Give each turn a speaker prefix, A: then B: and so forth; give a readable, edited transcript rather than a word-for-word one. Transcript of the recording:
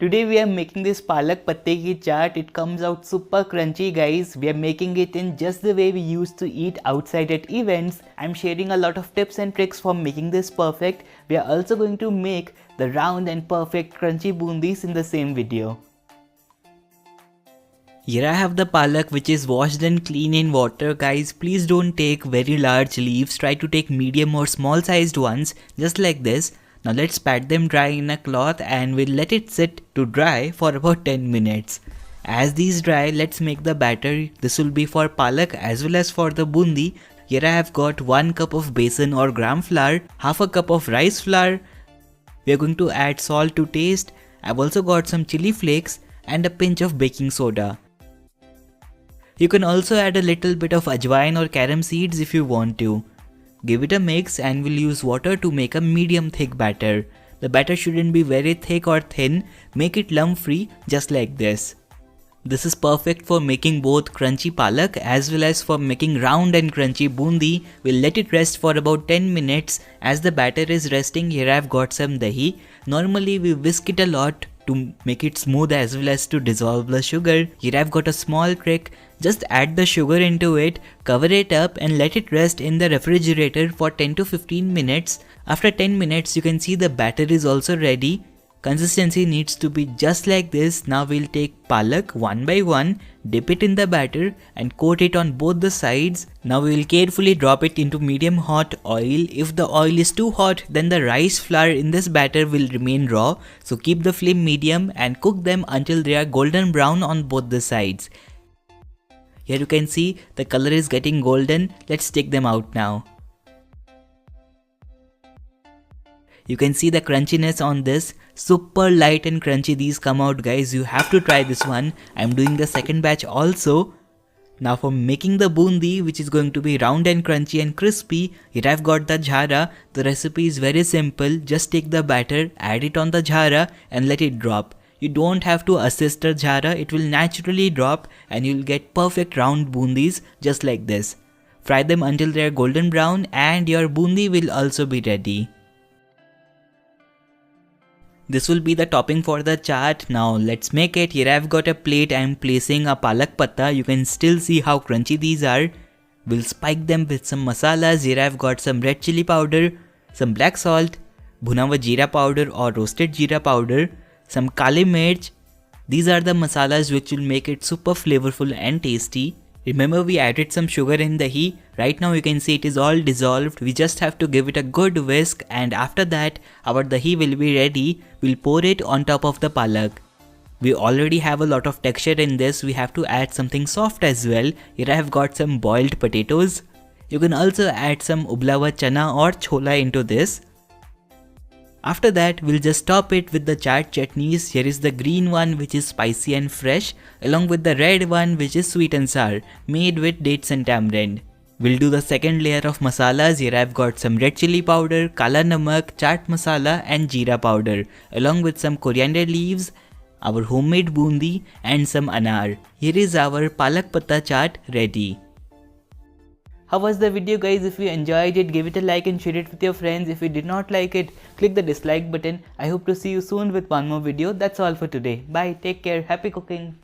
A: Today we are making this palak patte ki chaat. It comes out super crunchy, guys. We are making it in just the way we used to eat outside at events. I'm sharing a lot of tips and tricks for making this perfect. We are also going to make the round and perfect crunchy bundis in the same video. Here I have the palak which is washed and clean in water. Guys, please don't take very large leaves. Try to take medium or small sized ones, just like this. Now let's pat them dry in a cloth and we'll let it sit to dry for about 10 minutes. As these dry, let's make the batter. This will be for palak as well as for the bundi. Here I have got 1 cup of besan or gram flour, half a cup of rice flour. We are going to add salt to taste. I've also got some chili flakes and a pinch of baking soda. You can also add a little bit of ajwain or carom seeds if you want to. Give it a mix and we'll use water to make a medium thick batter. The batter shouldn't be very thick or thin, make it lump free just like this. This is perfect for making both crunchy palak as well as for making round and crunchy bundi. We'll let it rest for about 10 minutes. As the batter is resting, here I've got some dahi. Normally we whisk it a lot to make it smooth as well as to dissolve the sugar. Here I've got a small trick. Just add the sugar into it, cover it up and let it rest in the refrigerator for 10 to 15 minutes. After 10 minutes you can see the batter is also ready. Consistency needs to be just like this. Now we'll take palak one by one, dip it in the batter and coat it on both the sides. Now we will carefully drop it into medium hot oil. If the oil is too hot, then the rice flour in this batter will remain raw. So keep the flame medium and cook them until they are golden brown on both the sides. Here you can see the color is getting golden. Let's take them out now. You can see the crunchiness on this. Super light and crunchy these come out, guys. You have to try this one. I'm doing the second batch also. Now for making the bundi, which is going to be round and crunchy and crispy, here I've got the jhara. The recipe is very simple. Just take the batter, add it on the jhara and let it drop. You don't have to assist the jhara, it will naturally drop and you'll get perfect round bundis just like this. Fry them until they are golden brown and your bundi will also be ready. This will be the topping for the chaat. Now let's make it. Here I've got a plate. I'm placing a palak patta. You can still see how crunchy these are. We'll spike them with some masalas. Here I've got some red chili powder, some black salt, bhuna hua jeera powder or roasted jeera powder, some kali mirch. These are the masalas which will make it super flavorful and tasty. Remember we added some sugar in the dahi. Right now you can see it is all dissolved. We just have to give it a good whisk and after that our dahi will be ready. We'll pour it on top of the palak. We already have a lot of texture in this. We have to add something soft as well. Here I have got some boiled potatoes. You can also add some ubla hua chana or chola into this. After that, we'll just top it with the chaat chutneys. Here is the green one which is spicy and fresh, along with the red one which is sweet and sour, made with dates and tamarind. We'll do the second layer of masalas. Here I've got some red chili powder, kala namak, chaat masala and jeera powder, along with some coriander leaves, our homemade bundi and some anar. Here is our palak patta chaat ready. How was the video, guys? If you enjoyed it, give it a like and share it with your friends. If you did not like it, click the dislike button. I hope to see you soon with one more video. That's all for today. Bye, take care, happy cooking.